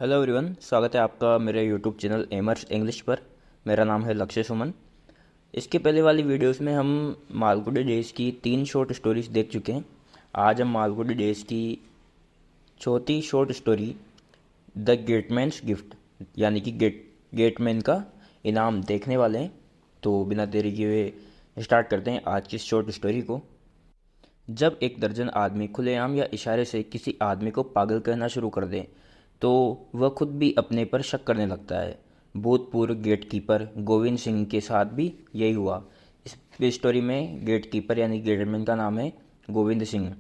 Hello everyone, स्वागत है आपका मेरे यूट्यूब चैनल एमर्स इंग्लिश पर। मेरा नाम है लक्ष्य सुमन। इसके पहले वाली वीडियोस में हम मालगुडी डेज़ की 3 शॉर्ट स्टोरीज देख चुके हैं। आज हम मालगुडी डेज़ की चौथी शॉर्ट स्टोरी द गेटमैन्स गिफ्ट यानी कि गेटमैन का इनाम देखने वाले हैं। तो बिना देरी किए हुए स्टार्ट करते हैं आज की शॉर्ट स्टोरी को। जब एक दर्जन आदमी खुलेआम या इशारे से किसी आदमी को पागल कहना शुरू कर दें तो वह खुद भी अपने पर शक करने लगता है। भूतपूर्व गेटकीपर गोविंद सिंह के साथ भी यही हुआ। इस स्टोरी में गेटकीपर यानी गेटमैन का नाम है गोविंद सिंह,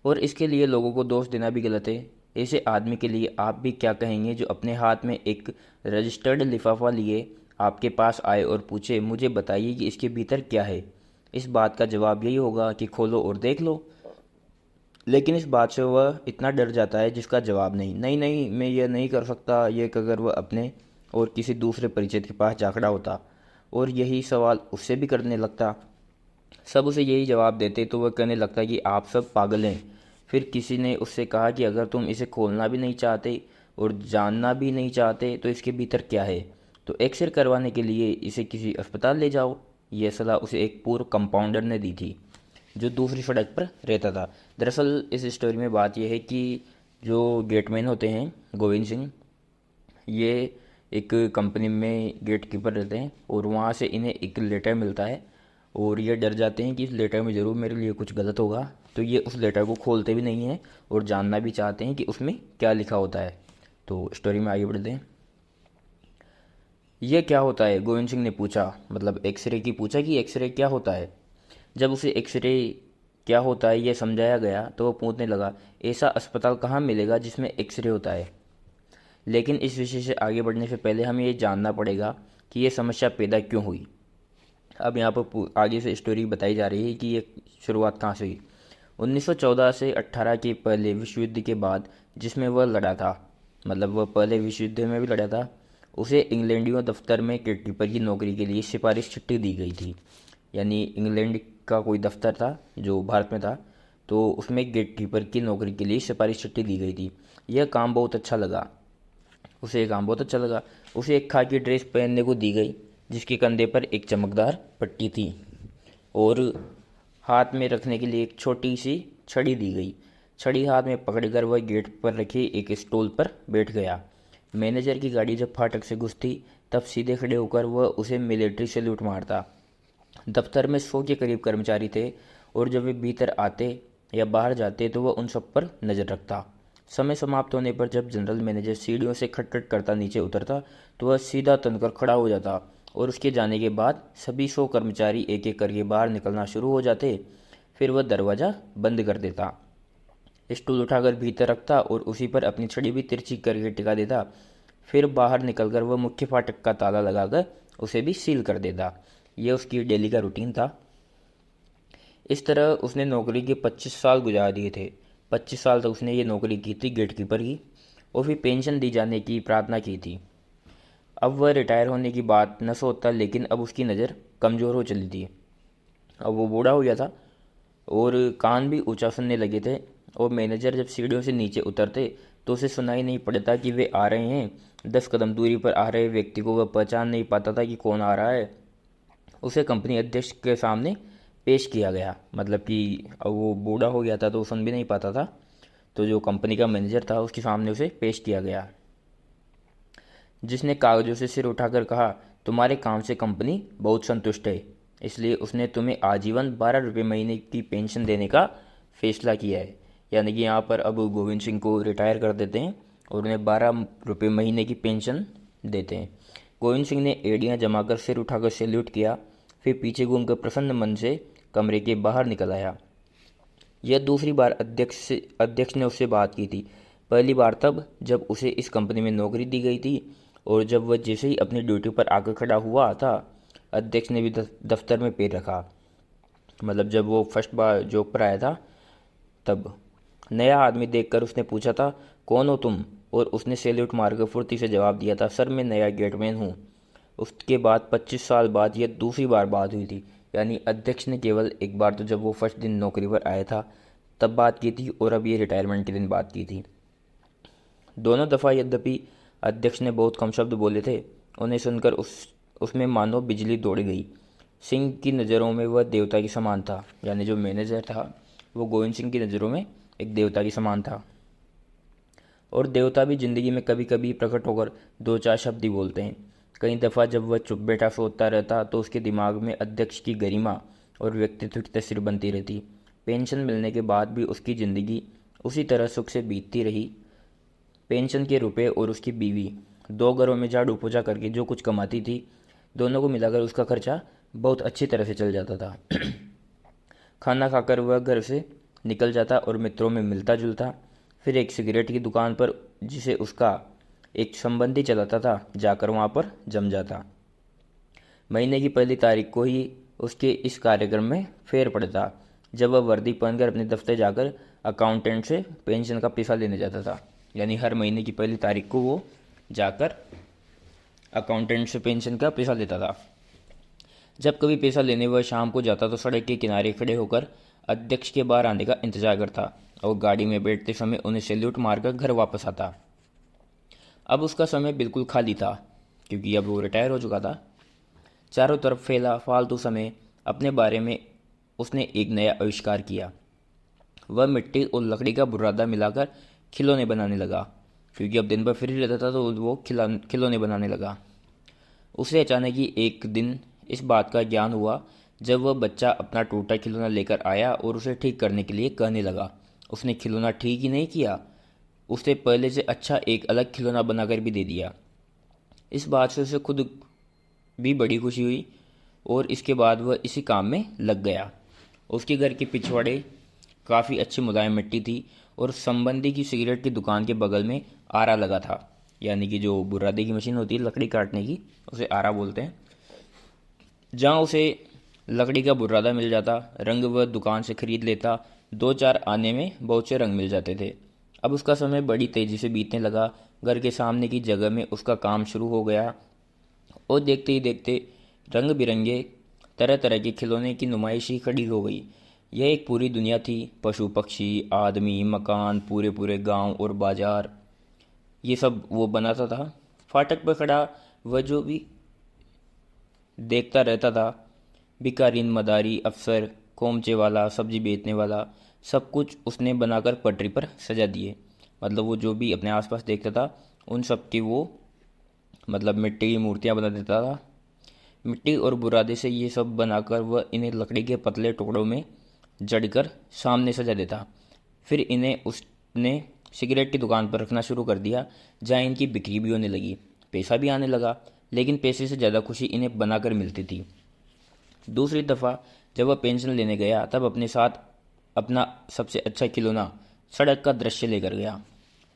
और इसके लिए लोगों को दोष देना भी गलत है। ऐसे आदमी के लिए आप भी क्या कहेंगे जो अपने हाथ में एक रजिस्टर्ड लिफाफा लिए आपके पास आए और पूछे, मुझे बताइए कि इसके भीतर क्या है। इस बात का जवाब यही होगा कि खोलो और देख लो। लेकिन इस बात से वह इतना डर जाता है जिसका जवाब नहीं नहीं नहीं मैं ये नहीं कर सकता, ये अगर वह अपने और किसी दूसरे परिचित के पास जा खड़ा होता और यही सवाल उससे भी करने लगता, सब उसे यही जवाब देते तो वह कहने लगता कि आप सब पागल हैं। फिर किसी ने उससे कहा कि अगर तुम इसे खोलना भी नहीं चाहते और जानना भी नहीं चाहते तो इसके भीतर क्या है, तो एक्सरे करवाने के लिए इसे किसी अस्पताल ले जाओ। यह सलाह उसे एक पूर्व कंपाउंडर ने दी थी जो दूसरी सड़क पर रहता था। दरअसल इस स्टोरी में बात यह है कि जो गेटमैन होते हैं गोविंद सिंह, ये एक कंपनी में गेट कीपर रहते हैं और वहाँ से इन्हें एक लेटर मिलता है और ये डर जाते हैं कि इस लेटर में ज़रूर मेरे लिए कुछ गलत होगा। तो ये उस लेटर को खोलते भी नहीं हैं और जानना भी चाहते हैं कि उसमें क्या लिखा होता है। तो स्टोरी में आगे बढ़ते हैं। ये क्या होता है, गोविंद सिंह ने पूछा, मतलब एक्सरे की पूछा कि एक्सरे क्या होता है। जब उसे एक्सरे क्या होता है यह समझाया गया तो वह पूछने लगा, ऐसा अस्पताल कहाँ मिलेगा जिसमें एक्सरे होता है। लेकिन इस विषय से आगे बढ़ने से पहले हमें ये जानना पड़ेगा कि ये समस्या पैदा क्यों हुई। अब यहाँ पर आगे से स्टोरी बताई जा रही है कि ये शुरुआत कहाँ से हुई। 1914 से 18 के पहले विश्व युद्ध के बाद जिसमें वह लड़ा था, मतलब वह पहले विश्व युद्ध में भी लड़ा था, उसे इंग्लैंडियों दफ्तर में गेटकीपर की नौकरी के लिए सिफारिश चिट्ठी दी गई थी। यानी इंग्लैंड का कोई दफ्तर था जो भारत में था, तो उसमें गेटकीपर की नौकरी के लिए सिफारिश चिट्ठी दी गई थी। यह काम बहुत अच्छा लगा उसे ये काम बहुत अच्छा लगा। उसे एक खाकी ड्रेस पहनने को दी गई जिसके कंधे पर एक चमकदार पट्टी थी और हाथ में रखने के लिए एक छोटी सी छड़ी दी गई। छड़ी हाथ में पकड़कर वह गेट पर रखे एक स्टूल पर बैठ गया। मैनेजर की गाड़ी जब फाटक से घुसती तब सीधे खड़े होकर वह उसे मिलिट्री सैल्यूट मारता। दफ्तर में 100 के करीब कर्मचारी थे और जब वे भीतर आते या बाहर जाते तो वह उन सब पर नज़र रखता। समय समाप्त होने पर जब जनरल मैनेजर सीढ़ियों से खटखट करता नीचे उतरता तो वह सीधा तनकर खड़ा हो जाता और उसके जाने के बाद सभी 100 कर्मचारी एक एक करके बाहर निकलना शुरू हो जाते। फिर वह दरवाज़ा बंद कर देता, स्टूल उठाकर भीतर रखता और उसी पर अपनी छड़ी भी तिरछी करके टिका देता। फिर बाहर निकलकर वह मुख्य फाटक का ताला लगाकर उसे भी सील कर देता। यह उसकी डेली का रूटीन था। इस तरह उसने नौकरी के 25 साल गुजार दिए थे। 25 साल तक उसने ये नौकरी की थी गेटकीपर की, और फिर पेंशन दी जाने की प्रार्थना की थी। अब वह रिटायर होने की बात न सोचता, लेकिन अब उसकी नज़र कमज़ोर हो चली थी। अब वो बूढ़ा हो गया था और कान भी ऊंचा सुनने लगे थे, और मैनेजर जब सीढ़ियों से नीचे उतरते तो उसे सुनाई नहीं पड़ता कि वे आ रहे हैं। 10 कदम दूरी पर आ रहे व्यक्ति को वह पहचान नहीं पाता था कि कौन आ रहा है। उसे कंपनी अध्यक्ष के सामने पेश किया गया, मतलब कि अब वो बूढ़ा हो गया था तो वो सुन भी नहीं पाता था, तो जो कंपनी का मैनेजर था उसके सामने उसे पेश किया गया, जिसने कागजों से सिर उठाकर कहा, तुम्हारे काम से कंपनी बहुत संतुष्ट है, इसलिए उसने तुम्हें आजीवन 12 रुपये महीने की पेंशन देने का फैसला किया है। यानी कि यहाँ पर अब गोविंद सिंह को रिटायर कर देते हैं और उन्हें 12 रुपये महीने की पेंशन देते हैं। गोविंद सिंह ने एड़ियाँ जमाकर सिर उठाकर सैल्यूट किया, फिर पीछे घूमकर प्रसन्न मन से कमरे के बाहर निकल आया। यह दूसरी बार अध्यक्ष ने उससे बात की थी। पहली बार तब जब उसे इस कंपनी में नौकरी दी गई थी, और जब वह जैसे ही अपनी ड्यूटी पर आकर खड़ा हुआ था अध्यक्ष ने भी दफ्तर में पैर रखा। मतलब जब वो फर्स्ट बार जॉब पर आया था तब। नया आदमी देखकर उसने पूछा था, कौन हो तुम, और उसने सैल्यूट मारकर फुर्ती से जवाब दिया था, सर मैं नया गेटमैन हूँ। उसके बाद 25 साल बाद यह दूसरी बार बात हुई थी। यानी अध्यक्ष ने केवल एक बार तो जब वो फर्स्ट दिन नौकरी पर आया था तब बात की थी, और अब ये रिटायरमेंट के दिन बात की थी। दोनों दफ़ा यद्यपि अध्यक्ष ने बहुत कम शब्द बोले थे, उन्हें सुनकर उसमें मानो बिजली दौड़ गई। सिंह की नज़रों में वह देवता के समान था, यानी जो मैनेजर था वो गोविंद सिंह की नज़रों में एक देवता के समान था। और देवता भी ज़िंदगी में कभी कभी प्रकट होकर दो चार शब्द ही बोलते हैं। कई दफ़ा जब वह चुप बैठा सोचता रहता तो उसके दिमाग में अध्यक्ष की गरिमा और व्यक्तित्व की तस्वीर बनती रहती। पेंशन मिलने के बाद भी उसकी ज़िंदगी उसी तरह सुख से बीतती रही। पेंशन के रुपए और उसकी बीवी दो घरों में झाड़ू पोछा करके जो कुछ कमाती थी, दोनों को मिलाकर उसका खर्चा बहुत अच्छी तरह से चल जाता था। खाना खाकर वह घर से निकल जाता और मित्रों में मिलता जुलता, फिर एक सिगरेट की दुकान पर जिसे उसका एक संबंधी चलाता था जाकर वहाँ पर जम जाता। महीने की पहली तारीख को ही उसके इस कार्यक्रम में फेर पड़ता, जब वह वर्दी पहनकर अपने दफ्तर जाकर अकाउंटेंट से पेंशन का पैसा लेने जाता था। यानी हर महीने की पहली तारीख को वो जाकर अकाउंटेंट से पेंशन का पैसा लेता था। जब कभी पैसा लेने वह शाम को जाता तो सड़क के किनारे खड़े होकर अध्यक्ष के बाहर आने का इंतजार करता और गाड़ी में बैठते समय उन्हें सैल्यूट मारकर घर वापस आता। अब उसका समय बिल्कुल खाली था, क्योंकि अब वो रिटायर हो चुका था। चारों तरफ फैला फालतू समय। अपने बारे में उसने एक नया आविष्कार किया। वह मिट्टी और लकड़ी का बुरादा मिलाकर खिलौने बनाने लगा, क्योंकि अब दिन भर फ्री रहता था तो वो खिलौने बनाने लगा। उसे अचानक ही एक दिन इस बात का ज्ञान हुआ जब वह बच्चा अपना टूटा खिलौना लेकर आया और उसे ठीक करने के लिए कहने लगा। उसने खिलौना ठीक ही नहीं किया, उसने पहले से अच्छा एक अलग खिलौना बनाकर भी दे दिया। इस बात से उसे खुद भी बड़ी खुशी हुई और इसके बाद वह इसी काम में लग गया। उसके घर के पिछवाड़े काफ़ी अच्छी मुलायम मिट्टी थी और संबंधी की सिगरेट की दुकान के बगल में आरा लगा था, यानी कि जो बुर्रादे की मशीन होती है लकड़ी काटने की, उसे आरा बोलते हैं। जहाँ उसे लकड़ी का बुर्रादा मिल जाता, रंग वह दुकान से खरीद लेता। दो चार आने में बहुत से रंग मिल जाते थे। अब उसका समय बड़ी तेज़ी से बीतने लगा। घर के सामने की जगह में उसका काम शुरू हो गया और देखते ही देखते रंग बिरंगे तरह तरह के खिलौने की नुमाइश ही खड़ी हो गई। यह एक पूरी दुनिया थी, पशु पक्षी, आदमी, मकान, पूरे पूरे गांव और बाजार, ये सब वो बनाता था। फाटक पर खड़ा वह जो भी देखता रहता था, भिखारीन, मदारी, अफसर, कोमचे वाला, सब्जी बेचने वाला, सब कुछ उसने बनाकर पटरी पर सजा दिए। मतलब वो जो भी अपने आसपास देखता था उन सब की वो मतलब मिट्टी की मूर्तियाँ बना देता था। मिट्टी और बुरादे से ये सब बनाकर वह इन्हें लकड़ी के पतले टुकड़ों में जड़कर सामने सजा देता। फिर इन्हें उसने सिगरेट की दुकान पर रखना शुरू कर दिया, जहाँ इनकी बिक्री भी होने लगी, पैसा भी आने लगा। लेकिन पैसे से ज़्यादा खुशी इन्हें बनाकर मिलती थी। दूसरी दफ़ा जब वह पेंशन लेने गया तब अपने साथ अपना सबसे अच्छा खिलौना सड़क का दृश्य लेकर गया।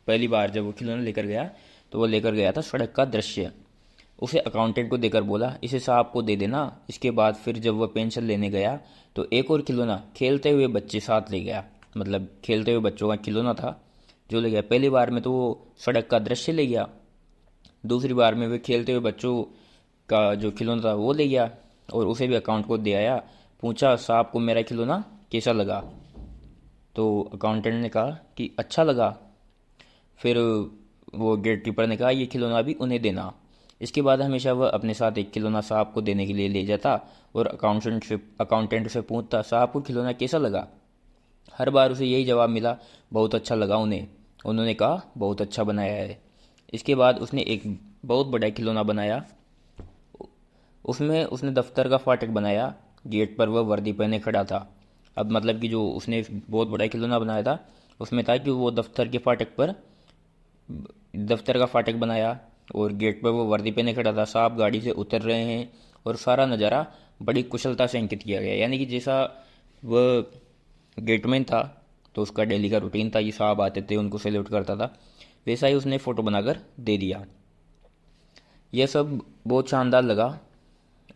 पहली बार जब वो खिलौना लेकर गया तो वो लेकर गया था सड़क का दृश्य। उसे अकाउंटेंट को देकर बोला, इसे साहब को दे देना। इसके बाद फिर जब वह पेंशन लेने गया तो एक और खिलौना खेलते हुए बच्चे साथ ले गया। मतलब खेलते हुए बच्चों का खिलौना था जो ले गया। पहली बार में तो वो सड़क का दृश्य ले गया, दूसरी बार में वे खेलते हुए बच्चों का जो खिलौना था वो ले गया और उसे भी अकाउंट को दे आया। पूछा, साहब को मेरा खिलौना कैसा लगा? तो अकाउंटेंट ने कहा कि अच्छा लगा। फिर वो गेट कीपर ने कहा, ये खिलौना भी उन्हें देना। इसके बाद हमेशा वह अपने साथ एक खिलौना साहब को देने के लिए ले जाता और अकाउंटेंट से पूछता, साहब को खिलौना कैसा लगा? हर बार उसे यही जवाब मिला, बहुत अच्छा लगा उन्हें। उन्होंने कहा, बहुत अच्छा बनाया है। इसके बाद उसने एक बहुत बड़ा खिलौना बनाया। उसमें उसने दफ्तर का फाटक बनाया। गेट पर वह वर्दी पहने खड़ा था। अब मतलब कि जो उसने बहुत बड़ा खिलौना बनाया था उसमें था कि वो दफ्तर का फाटक बनाया और गेट पर वो वर्दी पहने खड़ा था। साहब गाड़ी से उतर रहे हैं और सारा नज़ारा बड़ी कुशलता से अंकित किया गया। यानी कि जैसा वह गेटमैन था तो उसका डेली का रूटीन था कि साहब आते थे उनको सैल्यूट करता था, वैसा ही उसने फ़ोटो बनाकर दे दिया। यह सब बहुत शानदार लगा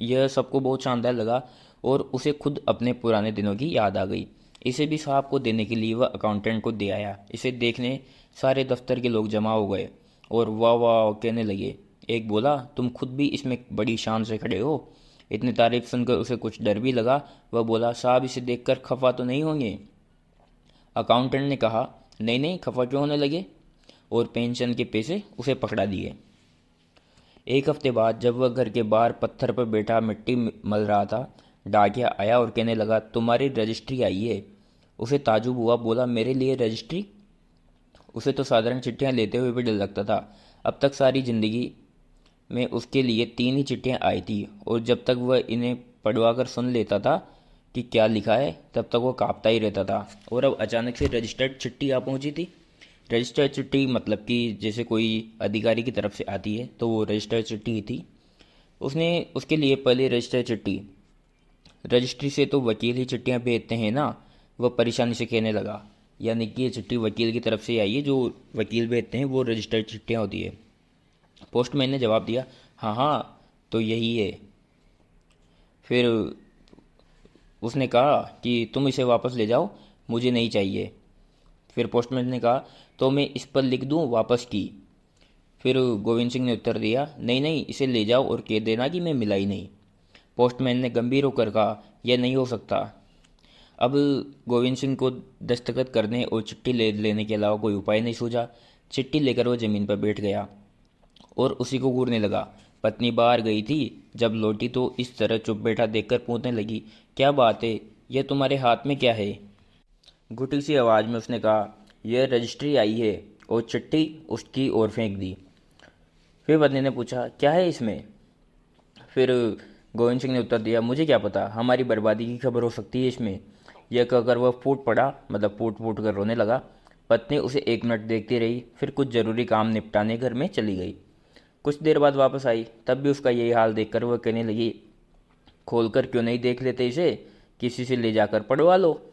यह सबको बहुत शानदार लगा और उसे खुद अपने पुराने दिनों की याद आ गई। इसे भी साहब को देने के लिए वह अकाउंटेंट को दे आया। इसे देखने सारे दफ्तर के लोग जमा हो गए और वाह वाह कहने लगे। एक बोला, तुम खुद भी इसमें बड़ी शान से खड़े हो। इतनी तारीफ सुनकर उसे कुछ डर भी लगा। वह बोला, साहब इसे देखकर खफा तो नहीं होंगे? अकाउंटेंट ने कहा, नहीं नहीं, खफा क्यों होने लगे? और पेंशन के पैसे उसे पकड़ा दिए। एक हफ्ते बाद जब वह घर के बाहर पत्थर पर बैठा मिट्टी मल रहा था, डाकिया आया और कहने लगा, तुम्हारी रजिस्ट्री आई है। उसे ताजुब हुआ, बोला, मेरे लिए रजिस्ट्री? उसे तो साधारण चिट्ठियां लेते हुए भी डर लगता था। अब तक सारी जिंदगी में उसके लिए 3 ही चिट्ठियां आई थी, और जब तक वह इन्हें पढ़वा कर सुन लेता था कि क्या लिखा है, तब तक वह कांपता ही रहता था। और अब अचानक से रजिस्टर्ड चिट्ठी आ पहुंची थी। रजिस्टर्ड चिट्ठी मतलब कि जैसे कोई अधिकारी की तरफ से आती है, तो वो रजिस्टर्ड चिट्ठी ही थी। उसने उसके लिए पहले रजिस्टर्ड चिट्ठी, रजिस्ट्री से तो वकील ही चिट्ठियां भेजते हैं ना, वह परेशानी से कहने लगा। यानी कि ये चिट्ठी वकील की तरफ से आई है, जो वकील भेजते हैं वो रजिस्टर्ड चिट्ठियां होती है। पोस्टमैन ने जवाब दिया, हाँ हाँ, तो यही है। फिर उसने कहा कि तुम इसे वापस ले जाओ, मुझे नहीं चाहिए। फिर पोस्टमैन ने कहा, तो मैं इस पर लिख दूं वापस की? फिर गोविंद सिंह ने उत्तर दिया, नहीं नहीं, इसे ले जाओ और कह देना कि मैं मिला ही नहीं। पोस्टमैन ने गंभीर होकर कहा, यह नहीं हो सकता। अब गोविंद सिंह को दस्तखत करने और चिट्ठी ले लेने के अलावा कोई उपाय नहीं सूझा। चिट्ठी लेकर वह जमीन पर बैठ गया और उसी को घूरने लगा। पत्नी बाहर गई थी, जब लौटी तो इस तरह चुप बैठा देखकर पूछने लगी, क्या बात है, यह तुम्हारे हाथ में क्या है? घुटी सी आवाज़ में उसने कहा, यह रजिस्ट्री आई है, और चिट्ठी उसकी ओर फेंक दी। फिर पत्नी ने पूछा, क्या है इसमें? फिर गोविंद सिंह ने उत्तर दिया, मुझे क्या पता, हमारी बर्बादी की खबर हो सकती है इसमें। यह कहकर वह फूट पड़ा, मतलब फूट फूट कर रोने लगा। पत्नी उसे 1 मिनट देखती रही, फिर कुछ ज़रूरी काम निपटाने घर में चली गई। कुछ देर बाद वापस आई, तब भी उसका यही हाल देखकर वह कहने लगी, खोलकर क्यों नहीं देख लेते इसे, किसी से ले जाकर पढ़वा लो।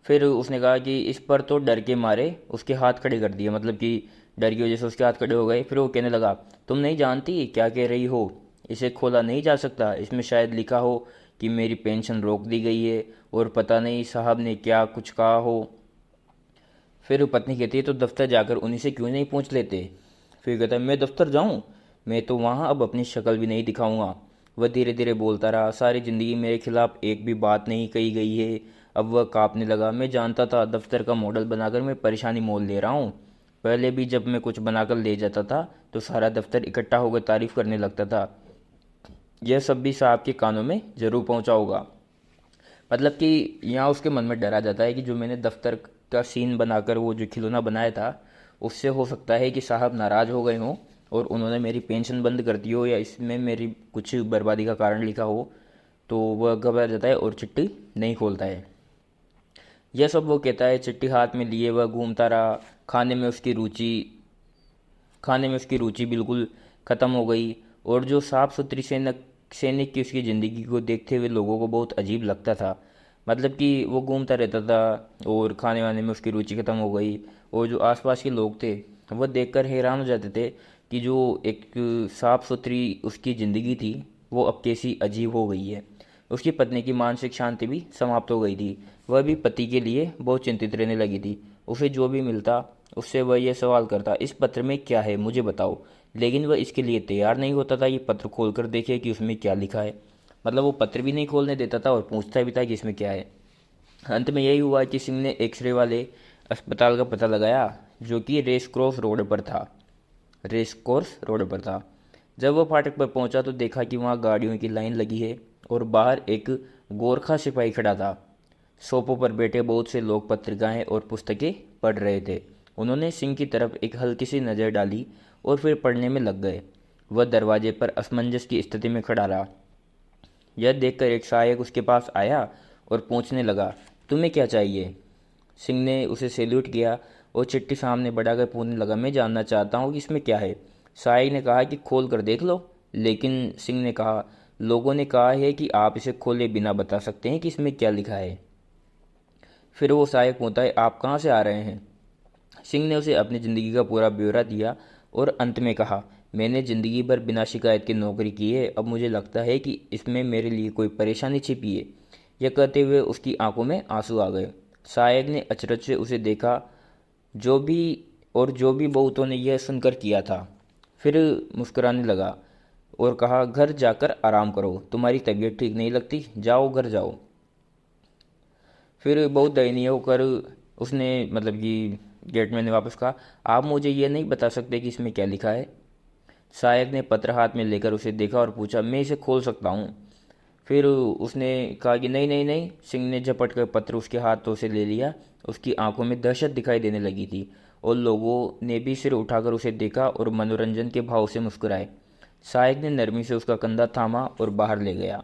फिर उसने कहा कि इस पर तो डर के मारे उसके हाथ खड़े कर दिए, मतलब कि डर की वजह से उसके हाथ खड़े हो गए। फिर वो कहने लगा, तुम नहीं जानती क्या कह रही हो, इसे खोला नहीं जा सकता, इसमें शायद लिखा हो कि मेरी पेंशन रोक दी गई है, और पता नहीं साहब ने क्या कुछ कहा हो। फिर पत्नी कहती है, तो दफ्तर जाकर उन्हीं से क्यों नहीं पूछ लेते? फिर कहता है, मैं दफ्तर जाऊं? मैं तो वहाँ अब अपनी शक्ल भी नहीं दिखाऊंगा। वह धीरे धीरे बोलता रहा, सारी ज़िंदगी मेरे खिलाफ एक भी बात नहीं कही गई है। अब वह कांपने लगा। मैं जानता था दफ्तर का मॉडल बनाकर मैं परेशानी मोल ले रहा हूँ। पहले भी जब मैं कुछ बनाकर ले जाता था तो सारा दफ्तर इकट्ठा होकर तारीफ करने लगता था। यह सब भी साहब के कानों में ज़रूर पहुंचा होगा। मतलब कि यहाँ उसके मन में डर आ जाता है कि जो मैंने दफ्तर का सीन बनाकर वो जो खिलौना बनाया था, उससे हो सकता है कि साहब नाराज़ हो गए हों और उन्होंने मेरी पेंशन बंद कर दी हो, या इसमें मेरी कुछ बर्बादी का कारण लिखा हो। तो वह घबरा जाता है और चिट्ठी नहीं खोलता है। यह सब वो कहता है, चिट्ठी हाथ में लिए वह घूमता रहा। खाने में उसकी रुचि बिल्कुल ख़त्म हो गई, और जो साफ सुथरी सैनिक की उसकी ज़िंदगी को देखते हुए लोगों को बहुत अजीब लगता था। मतलब कि वो घूमता रहता था और खाने वाने में उसकी रुचि ख़त्म हो गई, और जो आसपास के लोग थे वह देखकर हैरान हो जाते थे कि जो एक साफ सुथरी उसकी ज़िंदगी थी वो अब कैसी अजीब हो गई है। उसकी पत्नी की मानसिक शांति भी समाप्त हो गई थी। वह भी पति के लिए बहुत चिंतित रहने लगी थी। उसे जो भी मिलता उससे वह यह सवाल करता, इस पत्र में क्या है, मुझे बताओ। लेकिन वह इसके लिए तैयार नहीं होता था। ये पत्र खोलकर देखे कि उसमें क्या लिखा है। मतलब वो पत्र भी नहीं खोलने देता था और पूछता भी था कि इसमें क्या है। अंत में यही हुआ कि सिंह ने एक्सरे वाले अस्पताल का पता लगाया, जो कि रेस कोर्स रोड पर था। जब वह फाटक पर पहुंचा तो देखा कि वहां गाड़ियों की लाइन लगी है और बाहर एक गोरखा सिपाही खड़ा था। सोफों पर बैठे बहुत से लोग पत्रिकाएं और पुस्तकें पढ़ रहे थे। उन्होंने सिंह की तरफ एक हल्की सी नज़र डाली और फिर पढ़ने में लग गए। वह दरवाजे पर असमंजस की स्थिति में खड़ा रहा। यह देखकर एक सहायक उसके पास आया और पूछने लगा, तुम्हें क्या चाहिए? सिंह ने उसे सैल्यूट किया और चिट्ठी सामने बढ़ाकर पूछने लगा, मैं जानना चाहता हूँ कि इसमें क्या है। सहायक ने कहा कि खोल कर देख लो, लेकिन सिंह ने कहा, लोगों ने कहा है कि आप इसे खोले बिना बता सकते हैं कि इसमें क्या लिखा है। फिर वो सहायक पूछता है, आप कहाँ से आ रहे हैं? सिंह ने उसे अपनी ज़िंदगी का पूरा ब्यौरा दिया और अंत में कहा, मैंने ज़िंदगी भर बिना शिकायत की नौकरी की है, अब मुझे लगता है कि इसमें मेरे लिए कोई परेशानी छिपी है। यह कहते हुए उसकी आंखों में आंसू आ गए। सहायक ने अचरज से उसे देखा, जो भी बहुतों ने यह सुनकर किया था। फिर मुस्कुराने लगा और कहा, घर जाकर आराम करो, तुम्हारी तबीयत ठीक नहीं लगती, जाओ घर जाओ। फिर बहुत दयनीय होकर उसने मतलब कि गेटमैन ने वापस कहा, आप मुझे ये नहीं बता सकते कि इसमें क्या लिखा है? सहायक ने पत्र हाथ में लेकर उसे देखा और पूछा, मैं इसे खोल सकता हूँ? फिर उसने कहा कि नहीं नहीं नहीं। सिंह ने झपट कर पत्र उसके हाथों से ले लिया। उसकी आंखों में दहशत दिखाई देने लगी थी और लोगों ने भी सिर उठाकर उसे देखा और मनोरंजन के भाव से मुस्कुराए। सहायक ने नरमी से उसका कंधा थामा और बाहर ले गया।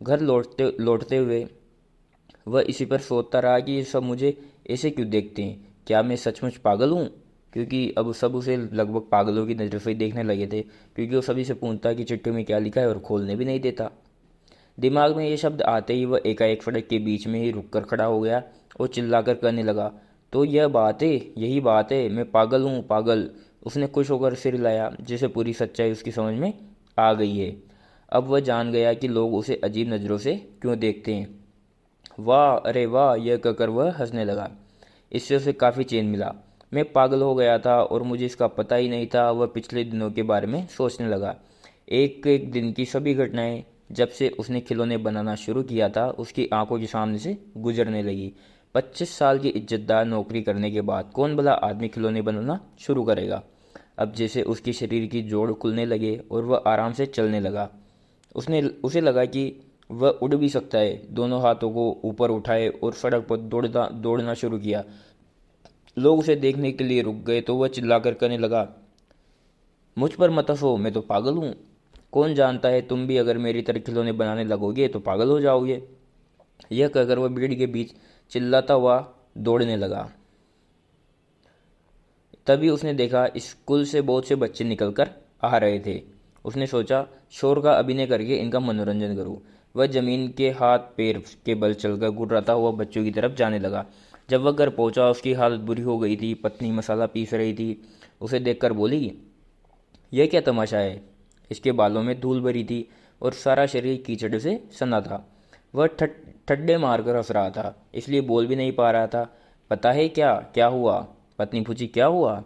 घर लौटते लौटते हुए वह इसी पर सोचता रहा कि ये सब मुझे ऐसे क्यों देखते हैं, क्या मैं सचमुच पागल हूँ? क्योंकि अब सब उसे लगभग पागलों की नज़र से ही देखने लगे थे, क्योंकि वो सभी से पूछता कि चिट्ठी में क्या लिखा है और खोलने भी नहीं देता। दिमाग में ये शब्द आते ही वह एकाएक सड़क के बीच में ही रुककर खड़ा हो गया और चिल्लाकर कहने लगा, तो यह बात है, यही बात है, मैं पागल हूँ, पागल। उसने खुश होकर सिर हिलाया, जिसे पूरी सच्चाई उसकी समझ में आ गई है। अब वह जान गया कि लोग उसे अजीब नज़रों से क्यों देखते हैं। वाह, अरे वाह, यह कहकर वह हंसने लगा। इससे उसे काफ़ी चैन मिला। मैं पागल हो गया था और मुझे इसका पता ही नहीं था। वह पिछले दिनों के बारे में सोचने लगा। एक एक दिन की सभी घटनाएं जब से उसने खिलौने बनाना शुरू किया था उसकी आंखों के सामने से गुजरने लगी। 25 साल की इज्जतदार नौकरी करने के बाद कौन भला आदमी खिलौने बनाना शुरू करेगा? अब जैसे उसके शरीर की जोड़ खुलने लगे और वह आराम से चलने लगा। उसे लगा कि वह उड़ भी सकता है। दोनों हाथों को ऊपर उठाए और सड़क पर दौड़ना शुरू किया। लोग उसे देखने के लिए रुक गए तो वह चिल्लाकर कहने लगा, मुझ पर मत हंसो, मैं तो पागल हूँ। कौन जानता है, तुम भी अगर मेरी तरह खिलौने बनाने लगोगे तो पागल हो जाओगे। यह कहकर वह भीड़ के बीच चिल्लाता हुआ दौड़ने लगा। तभी उसने देखा स्कूल से बहुत से बच्चे निकलकर आ रहे थे। उसने सोचा, शोर का अभिनय करके इनका मनोरंजन करूं। वह जमीन के हाथ पैर के बल चलकर गुर्राता हुआ बच्चों की तरफ जाने लगा। जब वह घर पहुंचा उसकी हालत बुरी हो गई थी। पत्नी मसाला पीस रही थी। उसे देखकर बोली, यह क्या तमाशा है? इसके बालों में धूल भरी थी और सारा शरीर कीचड़ से सना था। वह ठड्डे मारकर हंस रहा था, इसलिए बोल भी नहीं पा रहा था। पता है क्या क्या हुआ? पत्नी पूछी, क्या हुआ?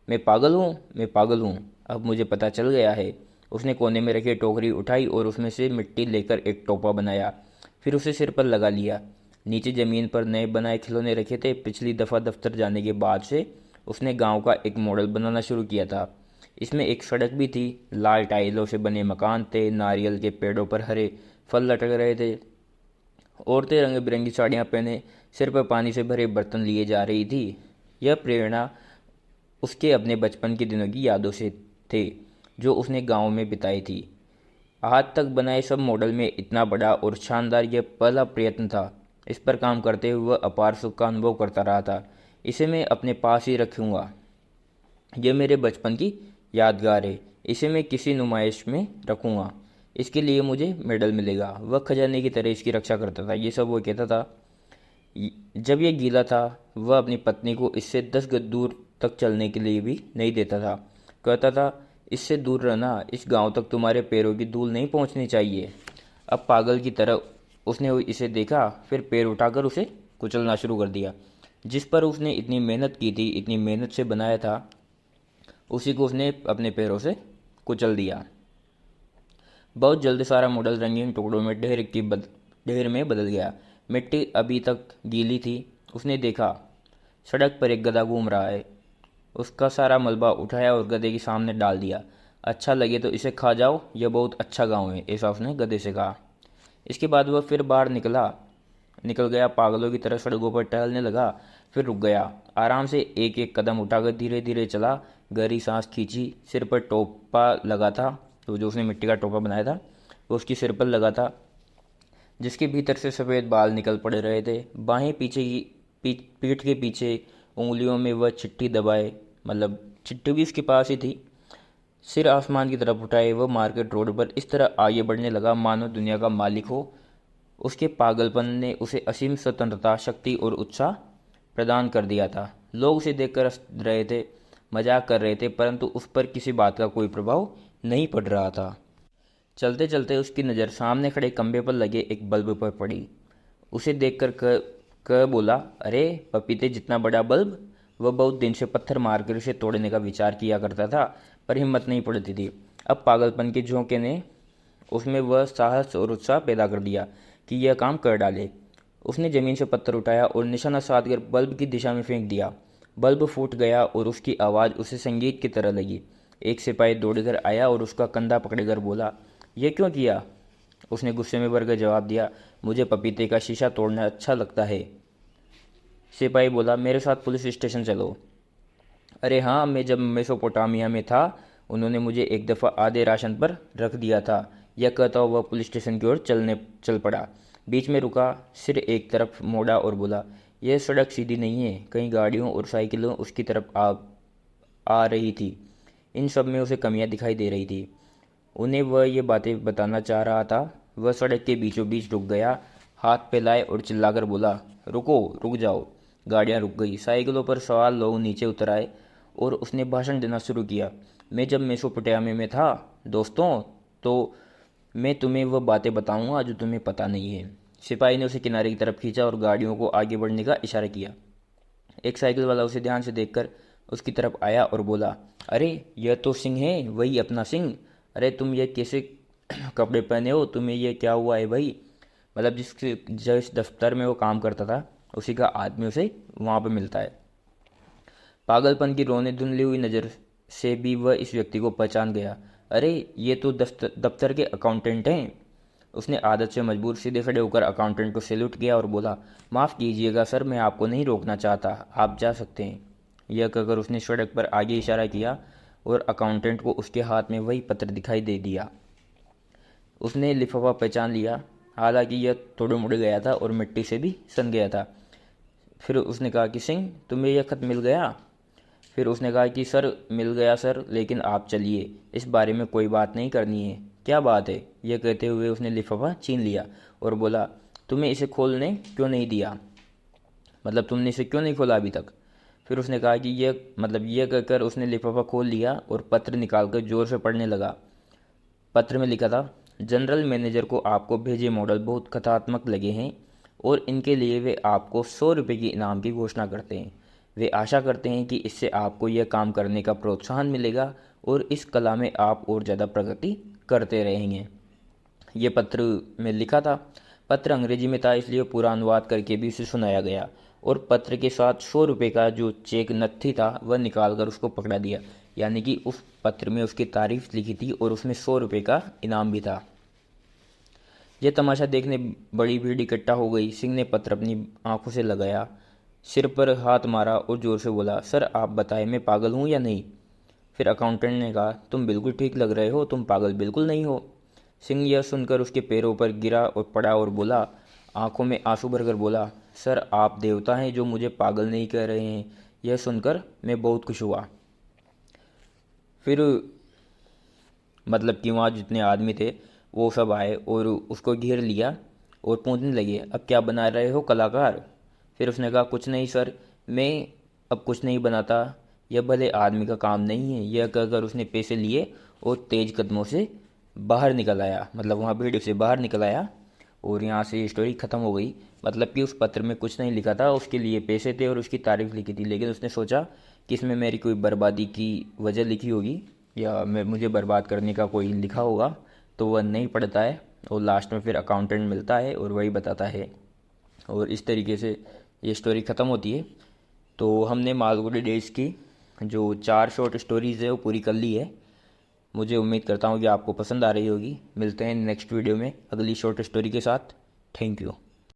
मैं पागल हूँ, मैं पागल हूँ, अब मुझे पता चल गया है। उसने कोने में रखी टोकरी उठाई और उसमें से मिट्टी लेकर एक टोपा बनाया। फिर उसे सिर पर लगा लिया। नीचे ज़मीन पर नए बनाए खिलौने रखे थे। पिछली दफ़ा दफ्तर जाने के बाद से उसने गांव का एक मॉडल बनाना शुरू किया था। इसमें एक सड़क भी थी, लाल टाइलों से बने मकान थे, नारियल के पेड़ों पर हरे फल लटक रहे थे। औरतें रंग बिरंगी साड़ियाँ पहने सिर पर पानी से भरे बर्तन लिए जा रही थी। यह प्रेरणा उसके अपने बचपन के दिनों की यादों से थे, जो उसने गांव में बिताई थी। आज तक बनाए सब मॉडल में इतना बड़ा और शानदार यह पहला प्रयत्न था। इस पर काम करते हुए वह अपार सुख का अनुभव करता रहा था। इसे मैं अपने पास ही रखूँगा। यह मेरे बचपन की यादगार है। इसे मैं किसी नुमाइश में रखूँगा। इसके लिए मुझे मेडल मिलेगा। वह खजाने की तरह इसकी रक्षा करता था। ये सब वो कहता था। जब यह गीला था वह अपनी पत्नी को इससे 10 गज दूर तक चलने के लिए भी नहीं देता था। कहता था, इससे दूर रहना, इस गांव तक तुम्हारे पैरों की धूल नहीं पहुंचनी चाहिए। अब पागल की तरह उसने इसे देखा, फिर पैर उठाकर उसे कुचलना शुरू कर दिया। जिस पर उसने इतनी मेहनत की थी, इतनी मेहनत से बनाया था, उसी को उसने अपने पैरों से कुचल दिया। बहुत जल्द सारा मॉडल रंगीन टुकड़ों में ढेर में बदल गया। मिट्टी अभी तक गीली थी। उसने देखा सड़क पर एक गधा घूम रहा है। उसका सारा मलबा उठाया और गधे के सामने डाल दिया। अच्छा लगे तो इसे खा जाओ, यह बहुत अच्छा गांव है, ऐसा उसने गधे से कहा। इसके बाद वह फिर बाहर निकल गया। पागलों की तरह सड़कों पर टहलने लगा, फिर रुक गया। आराम से एक एक कदम उठाकर धीरे धीरे चला। गहरी सांस खींची। सिर पर टोपा लगा था, तो जो उसने मिट्टी का टोपा बनाया था वो उसकी सिर पर लगा था, जिसके भीतर से सफ़ेद बाल निकल पड़ रहे थे। बाहें पीछे की पीठ के पीछे, उंगलियों में वह चिट्ठी दबाए, मतलब चिट्ठी भी उसके पास ही थी। सिर आसमान की तरफ उठाए वह मार्केट रोड पर इस तरह आगे बढ़ने लगा मानो दुनिया का मालिक हो। उसके पागलपन ने उसे असीम स्वतंत्रता, शक्ति और उत्साह प्रदान कर दिया था। लोग उसे देखकर हंस रहे थे, मजाक कर रहे थे, परंतु उस पर किसी बात का कोई प्रभाव नहीं पड़ रहा था। चलते चलते उसकी नज़र सामने खड़े खंभे पर लगे एक बल्ब पर पड़ी। उसे देखकर क बोला, अरे पपीते जितना बड़ा बल्ब। वह बहुत दिन से पत्थर मारकर उसे तोड़ने का विचार किया करता था, पर हिम्मत नहीं पड़ती थी। अब पागलपन के झोंके ने उसमें वह साहस और उत्साह पैदा कर दिया कि यह काम कर डाले। उसने ज़मीन से पत्थर उठाया और निशाना साधकर बल्ब की दिशा में फेंक दिया। बल्ब फूट गया और उसकी आवाज़ उसे संगीत की तरह लगी। एक सिपाही दौड़कर आया और उसका कंधा पकड़कर बोला, ये क्यों किया? उसने गुस्से में भरकर जवाब दिया, मुझे पपीते का शीशा तोड़ना अच्छा लगता है। सिपाही बोला, मेरे साथ पुलिस स्टेशन चलो। अरे हाँ, मैं जब मेसोपोटामिया में था उन्होंने मुझे एक दफ़ा आधे राशन पर रख दिया था। यह कहता हुआ पुलिस स्टेशन की ओर चल पड़ा। बीच में रुका, सिर एक तरफ मोड़ा और बोला, यह सड़क सीधी नहीं है। कई गाड़ियों और साइकिलों उसकी तरफ आ रही थी। इन सब में उसे कमियां दिखाई दे रही थी। उन्हें वह ये बातें बताना चाह रहा था। वह सड़क के बीचों बीच रुक गया, हाथ फैलाए और चिल्लाकर बोला, रुको, रुक जाओ। गाड़ियां रुक गई, साइकिलों पर सवार लोग नीचे उतर आए और उसने भाषण देना शुरू किया। मैं जब मेसोपोटामिया में था दोस्तों, तो मैं तुम्हें वह बातें बताऊंगा जो तुम्हें पता नहीं है। सिपाही ने उसे किनारे की तरफ खींचा और गाड़ियों को आगे बढ़ने का इशारा किया। एक साइकिल वाला उसे ध्यान से देखकर उसकी तरफ आया और बोला, अरे यह तो सिंह है, वही अपना सिंह। अरे तुम ये कैसे कपड़े पहने हो? तुम्हें ये क्या हुआ है भाई? मतलब जिस दफ्तर में वो काम करता था उसी का आदमी उसे वहाँ पर मिलता है। पागलपन की रोने धुंधली हुई नज़र से भी वह इस व्यक्ति को पहचान गया। अरे ये तो दफ्तर के अकाउंटेंट हैं। उसने आदत से मजबूर सीधे खड़े होकर अकाउंटेंट को सैल्यूट किया और बोला, माफ़ कीजिएगा सर, मैं आपको नहीं रोकना चाहता, आप जा सकते हैं। यह कहकर उसने सड़क पर आगे इशारा किया और अकाउंटेंट को उसके हाथ में वही पत्र दिखाई दे दिया। उसने लिफाफा पहचान लिया, हालांकि यह थोड़े मुड़ गया था और मिट्टी से भी सन गया था। फिर उसने कहा कि सिंह, तुम्हें यह खत मिल गया? फिर उसने कहा कि सर मिल गया सर, लेकिन आप चलिए, इस बारे में कोई बात नहीं करनी है। क्या बात है? यह कहते हुए उसने लिफाफा छीन लिया और बोला, तुम्हें इसे खोलने क्यों नहीं दिया? मतलब तुमने इसे क्यों नहीं खोला अभी तक? फिर उसने कहा कि यह कहकर उसने लिफाफा खोल लिया और पत्र निकालकर जोर से पढ़ने लगा। पत्र में लिखा था, जनरल मैनेजर को आपको भेजे मॉडल बहुत कथात्मक लगे हैं और इनके लिए वे आपको 100 रुपये की इनाम की घोषणा करते हैं। वे आशा करते हैं कि इससे आपको यह काम करने का प्रोत्साहन मिलेगा और इस कला में आप और ज़्यादा प्रगति करते रहेंगे। ये पत्र में लिखा था। पत्र अंग्रेजी में था, इसलिए पूरा अनुवाद करके भी उसे सुनाया गया और पत्र के साथ 100 रुपये का जो चेक नत्थी था वह निकाल कर उसको पकड़ा दिया। यानी कि उस पत्र में उसकी तारीफ लिखी थी और उसमें 100 रुपये का इनाम भी था। यह तमाशा देखने बड़ी भीड़ इकट्ठा हो गई। सिंह ने पत्र अपनी आंखों से लगाया, सिर पर हाथ मारा और जोर से बोला, सर आप बताएं, मैं पागल हूँ या नहीं? फिर अकाउंटेंट ने कहा, तुम बिल्कुल ठीक लग रहे हो, तुम पागल बिल्कुल नहीं हो। सिंह यह सुनकर उसके पैरों पर गिरा और पड़ा और बोला, आंखों में आंसू भरकर बोला, सर आप देवता हैं जो मुझे पागल नहीं कह रहे हैं। यह सुनकर मैं बहुत खुश हुआ। फिर मतलब कि वहाँ जितने आदमी थे वो सब आए और उसको घेर लिया और पूछने लगे, अब क्या बना रहे हो कलाकार? फिर उसने कहा, कुछ नहीं सर, मैं अब कुछ नहीं बनाता, यह भले आदमी का काम नहीं है। यह कहकर उसने पैसे लिए और तेज कदमों से बाहर निकल आया, मतलब वहाँ भीड़ से बाहर निकल आया और यहाँ से स्टोरी ख़त्म हो गई। मतलब कि उस पत्र में कुछ नहीं लिखा था, उसके लिए पैसे थे और उसकी तारीफ लिखी थी, लेकिन उसने सोचा कि इसमें मेरी कोई बर्बादी की वजह लिखी होगी या मुझे बर्बाद करने का कोई लिखा होगा, तो वह नहीं पढ़ता है और लास्ट में फिर अकाउंटेंट मिलता है और वही बताता है और इस तरीके से ये स्टोरी ख़त्म होती है। तो हमने मालगुडी डेज़ की जो 4 शॉर्ट स्टोरीज़ है वो पूरी कर ली है। मुझे उम्मीद करता हूँ कि आपको पसंद आ रही होगी। मिलते हैं नेक्स्ट वीडियो में अगली शॉर्ट स्टोरी के साथ। Thank you.